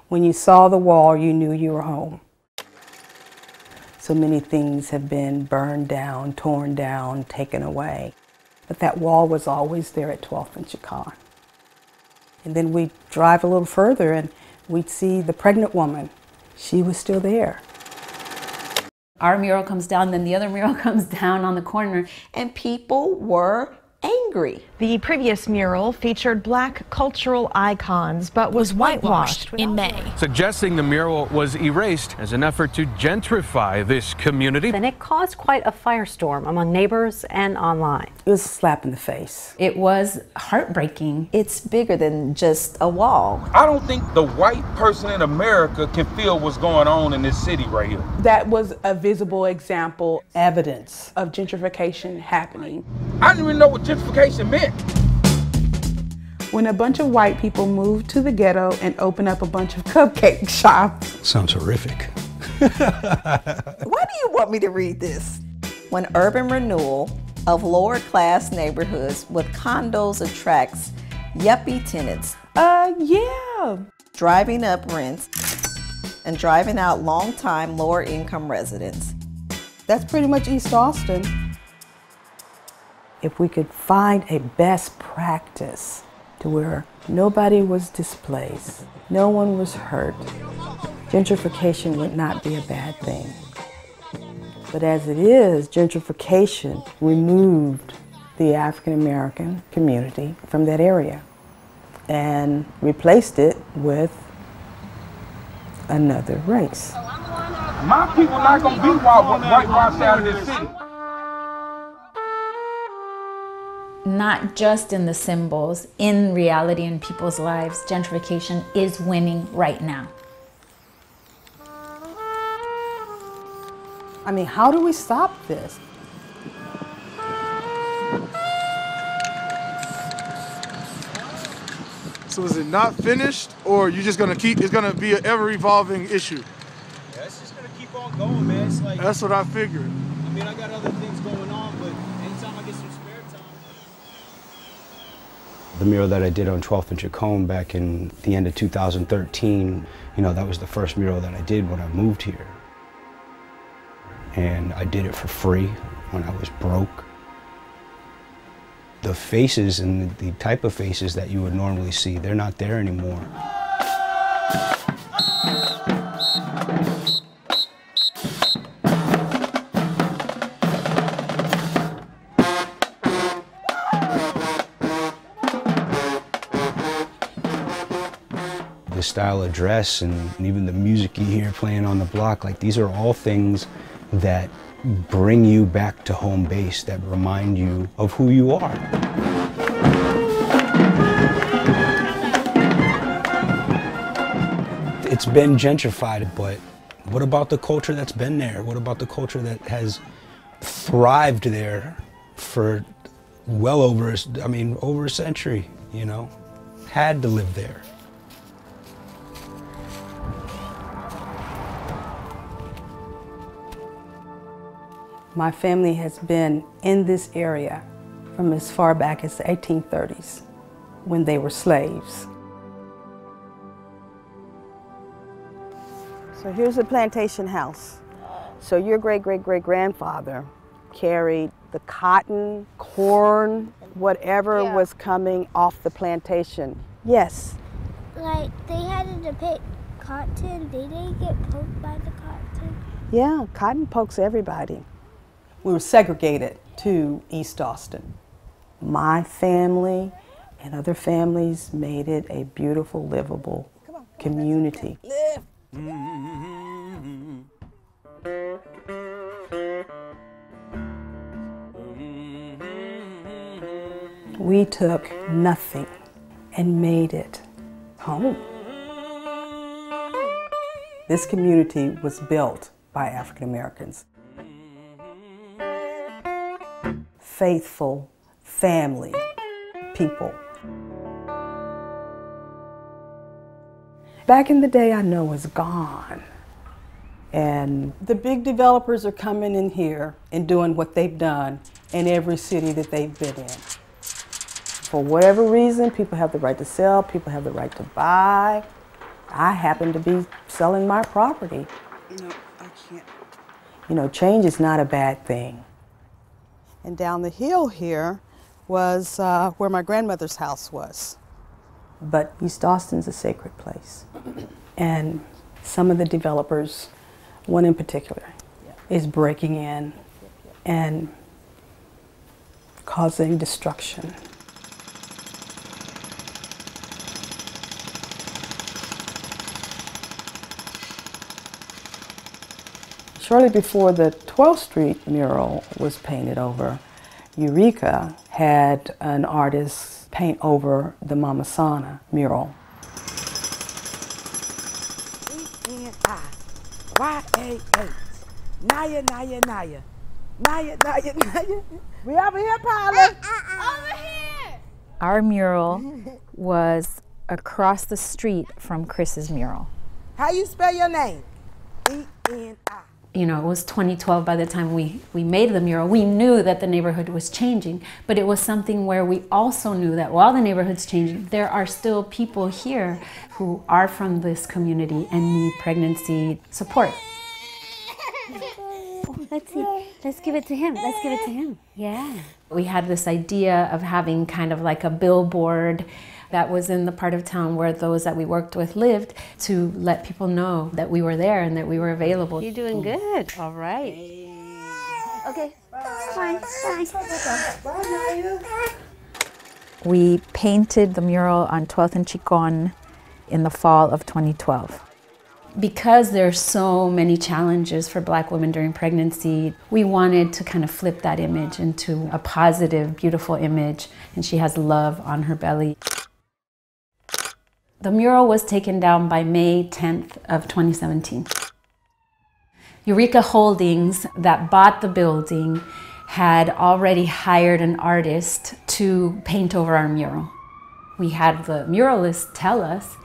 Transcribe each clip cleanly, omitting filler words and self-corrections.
When you saw the wall, you knew you were home. So many things have been burned down, torn down, taken away. But that wall was always there at 12th and Chicon. And then we'd drive a little further and we'd see the pregnant woman. She was still there. Our mural comes down, then the other mural comes down on the corner. And people were angry. The previous mural featured Black cultural icons, but was whitewashed in May, suggesting the mural was erased as an effort to gentrify this community. And it caused quite a firestorm among neighbors and online. It was a slap in the face. It was heartbreaking. It's bigger than just a wall. I don't think the white person in America can feel what's going on in this city right here. That was a visible example, Evidence of gentrification happening. I didn't even know what gentrification meant. When a bunch of white people moved to the ghetto and opened up a bunch of cupcake shops. Sounds horrific. Why do you want me to read this? When urban renewal of lower class neighborhoods with condos attracts yuppie tenants. Yeah. Driving up rents and driving out long-time lower income residents. That's pretty much East Austin. If we could find a best practice to where nobody was displaced, no one was hurt, gentrification would not be a bad thing. But as it is, gentrification removed the African American community from that area and replaced it with another race. My people not gonna be whitewashed out of this city. Not just in the symbols, in reality, in people's lives, gentrification is winning right now. I mean, how do we stop this? So is it not finished, or you just gonna keep, it's gonna be an ever-evolving issue? Yeah, it's just gonna keep on going, man. It's like, that's what I figured. I mean, I got other things going on, but anytime I get some spare time. The mural that I did on 12th and Chicon back in the end of 2013, you know, that was the first mural that I did when I moved here. And I did it for free when I was broke. The faces and the type of faces that you would normally see, they're not there anymore. The style of dress and even the music you hear playing on the block, like these are all things that bring you back to home base, that remind you of who you are. It's been gentrified, but what about the culture that's been there? What about the culture that has thrived there for well over, over a century, you know? Had to live there. My family has been in this area from as far back as the 1830s, when they were slaves. So here's a plantation house. So your great-great-great-grandfather carried the cotton, corn, whatever was coming off the plantation. Yes? Like, they had to depict cotton. They didn't get poked by the cotton. Yeah, cotton pokes everybody. We were segregated to East Austin. My family and other families made it a beautiful, livable community. We took nothing and made it home. This community was built by African Americans. Faithful family people. Back in the day, I know is gone. And the big developers are coming in here and doing what they've done in every city that they've been in. For whatever reason, people have the right to sell, people have the right to buy. I happened to be selling my property. No, I can't. You know, change is not a bad thing. And down the hill here was where my grandmother's house was. But East Austin's a sacred place. And some of the developers, one in particular, is breaking in and causing destruction. Shortly before the 12th Street mural was painted over, Eureka had an artist paint over the Mama Sana mural. E-N-I-Y-A-H. Naya, Naya, Naya. Naya, Naya, Naya. We over here, Paula. Over here. Our mural was across the street from Chris's mural. How you spell your name? E-N-I. You know, it was 2012 by the time we made the mural. We knew that the neighborhood was changing, but it was something where we also knew that while the neighborhood's changing, there are still people here who are from this community and need pregnancy support. Let's see. Let's give it to him. Let's give it to him. Yeah. We had this idea of having kind of like a billboard that was in the part of town where those that we worked with lived, to let people know that we were there and that we were available. You're doing good. All right. Okay. Bye. Bye. We painted the mural on 12th and Chicon in the fall of 2012. Because there's so many challenges for Black women during pregnancy, we wanted to kind of flip that image into a positive, beautiful image, and she has love on her belly. The mural was taken down by May 10th of 2017. Eureka Holdings, that bought the building, had already hired an artist to paint over our mural. We had the muralist tell us,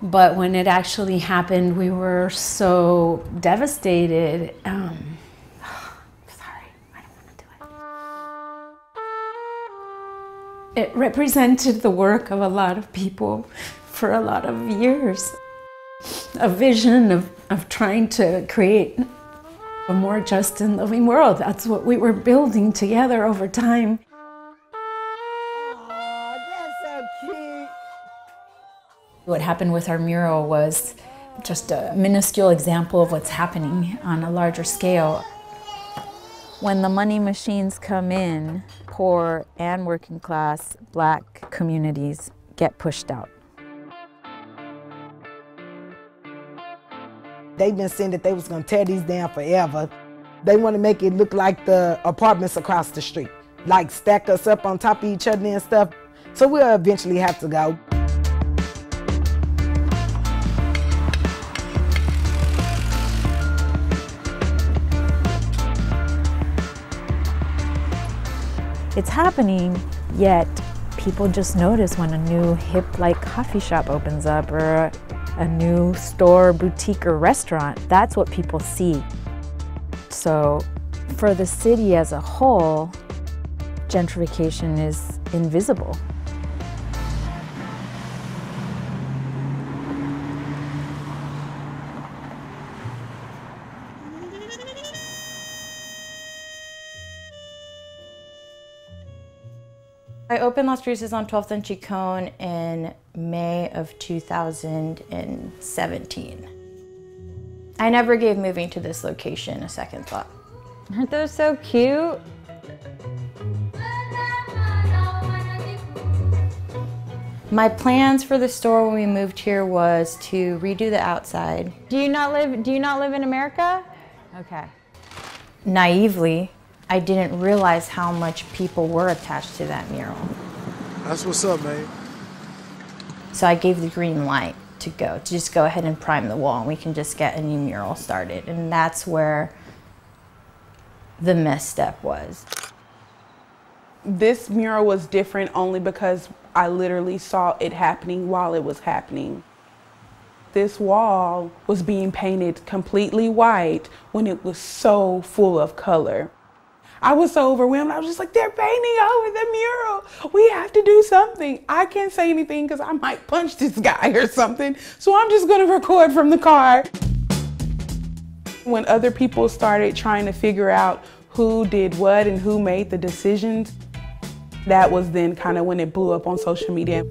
but when it actually happened, we were so devastated. Sorry, I don't want to do it. It represented the work of a lot of people for a lot of years. A vision of trying to create a more just and loving world. That's what we were building together over time. Oh, that's so cute. What happened with our mural was just a minuscule example of what's happening on a larger scale. When the money machines come in, poor and working class Black communities get pushed out. They've been saying that they was gonna tear these down forever. They want to make it look like the apartments across the street, like stack us up on top of each other and stuff. So we'll eventually have to go. It's happening, yet people just notice when a new hip like coffee shop opens up or a new store, boutique, or restaurant. That's what people see. So for the city as a whole, gentrification is invisible. I opened Las Cruces on 12th and Chicon in May of 2017. I never gave moving to this location a second thought. Aren't those so cute? My plans for the store when we moved here was to redo the outside. Do you not live in America? Okay. Naively, I didn't realize how much people were attached to that mural. That's what's up, man. So I gave the green light to just go ahead and prime the wall and we can just get a new mural started. And that's where the misstep was. This mural was different only because I literally saw it happening while it was happening. This wall was being painted completely white when it was so full of color. I was so overwhelmed. I was just like, they're painting over the mural. We have to do something. I can't say anything because I might punch this guy or something. So I'm just going to record from the car. When other people started trying to figure out who did what and who made the decisions, that was then kind of when it blew up on social media.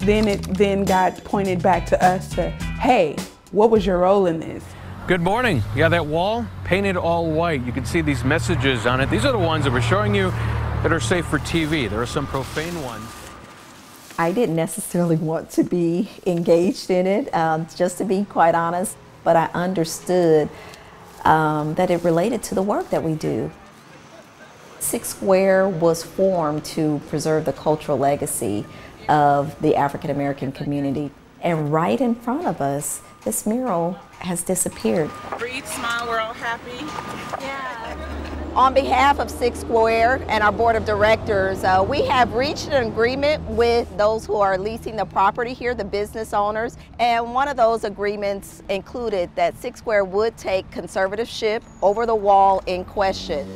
Then it then got pointed back to us to, hey, what was your role in this? Good morning. Yeah, that wall painted all white. You can see these messages on it. These are the ones that we're showing you that are safe for TV. There are some profane ones. I didn't necessarily want to be engaged in it, just to be quite honest, but I understood that it related to the work that we do. Six Square was formed to preserve the cultural legacy of the African American community. And right in front of us, this mural has disappeared. Breathe, smile, we're all happy. Yeah. On behalf of Six Square and our board of directors, we have reached an agreement with those who are leasing the property here, the business owners. And one of those agreements included that Six Square would take conservatorship over the wall in question.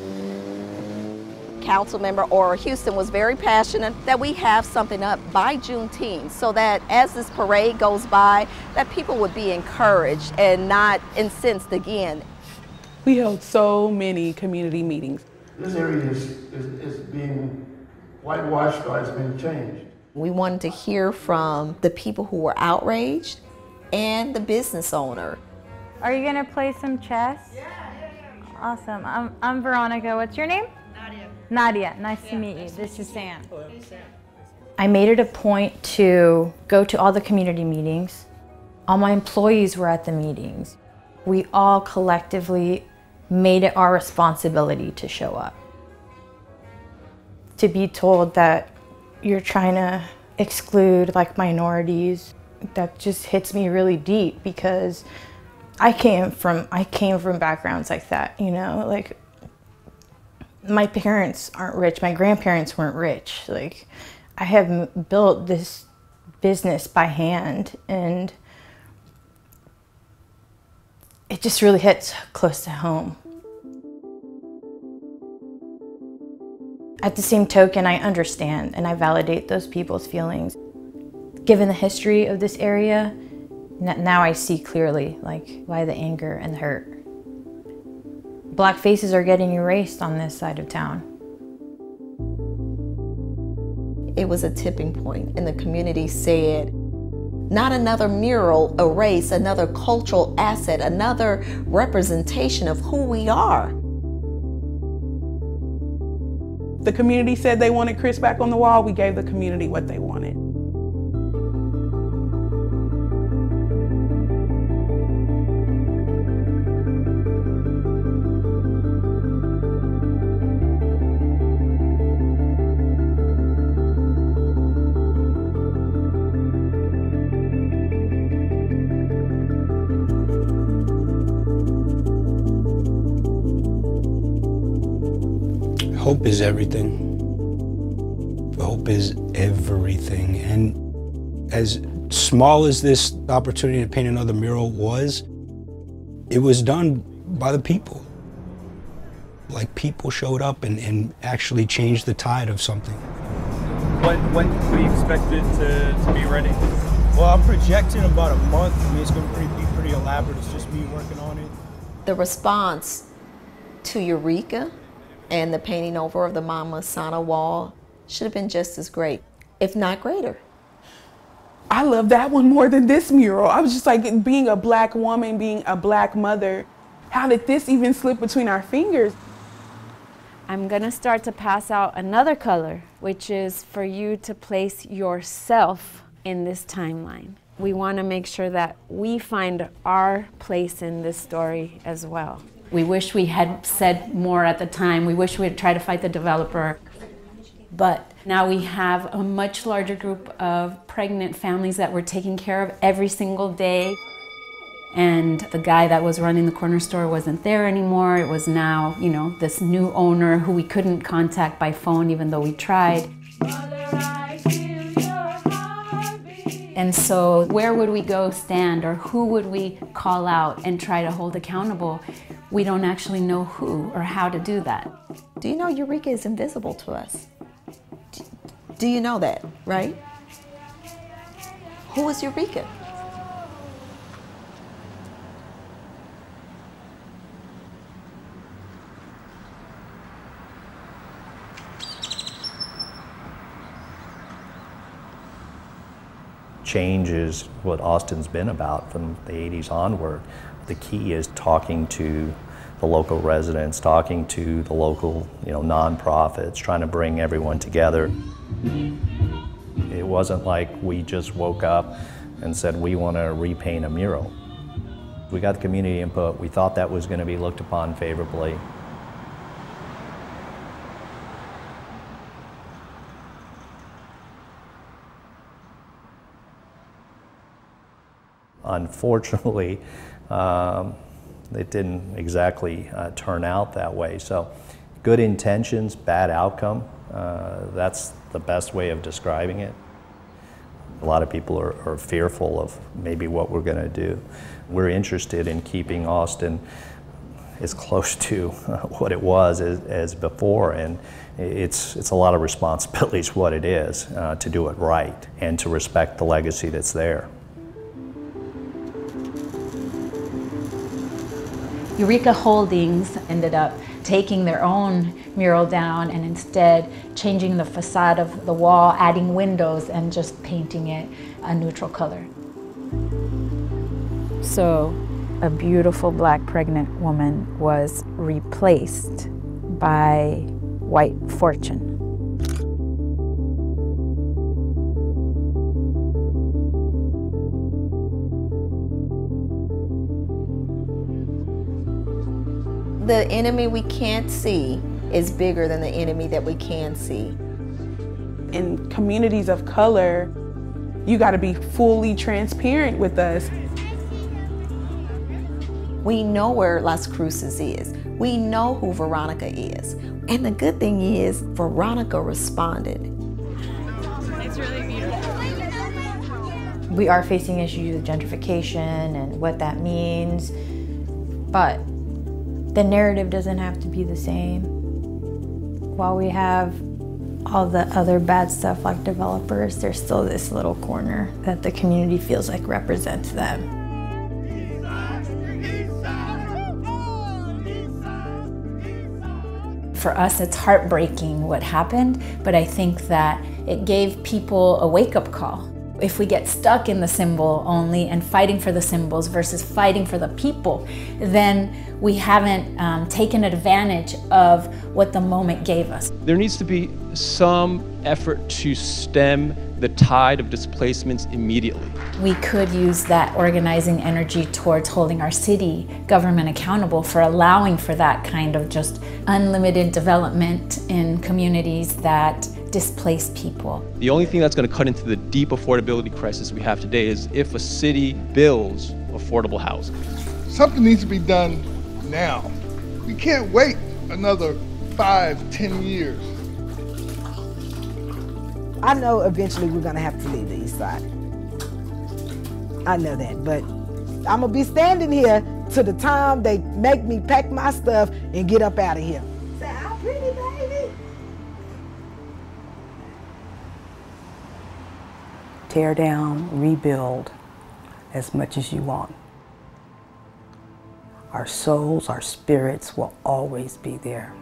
Councilmember Ora Houston was very passionate that we have something up by Juneteenth so that as this parade goes by, that people would be encouraged and not incensed again. We held so many community meetings. This area is being whitewashed or it's been changed. We wanted to hear from the people who were outraged and the business owner. Are you gonna play some chess? Yeah. Awesome. I'm Veronica. What's your name? Nadia, nice to meet you. This is Sam. I made it a point to go to all the community meetings. All my employees were at the meetings. We all collectively made it our responsibility to show up. To be told that you're trying to exclude like minorities, that just hits me really deep because I came from backgrounds like that, you know, like my parents aren't rich, my grandparents weren't rich. Like, I have built this business by hand and it just really hits close to home. At the same token, I understand and I validate those people's feelings. Given the history of this area, now I see clearly like why the anger and the hurt. Black faces are getting erased on this side of town. It was a tipping point and the community said, not another mural erase another cultural asset, another representation of who we are. The community said they wanted Chris back on the wall. We gave the community what they wanted. Hope is everything. Hope is everything. And as small as this opportunity to paint another mural was, it was done by the people. Like people showed up and actually changed the tide of something. When do you expect it to be ready? Well, I'm projecting about a month. I mean, it's going to be pretty elaborate. It's just me working on it. The response to Eureka and the painting over of the Mama Sana wall should have been just as great, if not greater. I love that one more than this mural. I was just like, being a Black woman, being a Black mother, how did this even slip between our fingers? I'm gonna start to pass out another color, which is for you to place yourself in this timeline. We wanna make sure that we find our place in this story as well. We wish we had said more at the time. We wish we had tried to fight the developer. But now we have a much larger group of pregnant families that we're taking care of every single day. And the guy that was running the corner store wasn't there anymore. It was now, you know, this new owner who we couldn't contact by phone even though we tried. And so where would we go stand, or who would we call out and try to hold accountable? We don't actually know who or how to do that. Do you know Eureka is invisible to us? Do you know that, right? Who is Eureka? Change is what Austin's been about from the 80s onward. The key is talking to the local residents, talking to the local, nonprofits, trying to bring everyone together. It wasn't like we just woke up and said we want to repaint a mural. We got the community input. We thought that was going to be looked upon favorably. Unfortunately, it didn't exactly turn out that way. So good intentions, bad outcome. That's the best way of describing it. A lot of people are fearful of maybe what we're going to do. We're interested in keeping Austin as close to what it was as before, and it's a lot of responsibility is what it is to do it right and to respect the legacy that's there. Eureka Holdings ended up taking their own mural down and instead changing the facade of the wall, adding windows, and just painting it a neutral color. So a beautiful black pregnant woman was replaced by white fortune. The enemy we can't see is bigger than the enemy that we can see. In communities of color, you got to be fully transparent with us. We know where Las Cruces is. We know who Veronica is. And the good thing is, Veronica responded. It's really beautiful. We are facing issues with gentrification and what that means, but the narrative doesn't have to be the same. While we have all the other bad stuff like developers, there's still this little corner that the community feels like represents them. For us, it's heartbreaking what happened, but I think that it gave people a wake-up call. If we get stuck in the symbol only and fighting for the symbols versus fighting for the people, then we haven't taken advantage of what the moment gave us. There needs to be some effort to stem the tide of displacements immediately. We could use that organizing energy towards holding our city government accountable for allowing for that kind of just unlimited development in communities that displace people. The only thing that's going to cut into the deep affordability crisis we have today is if a city builds affordable housing. Something needs to be done now. We can't wait another 5-10 years. I know eventually we're gonna have to leave the East Side. I know that, but I'm gonna be standing here till the time they make me pack my stuff and get up out of here. Say, I'm pretty, baby. Tear down, rebuild as much as you want. Our souls, our spirits will always be there.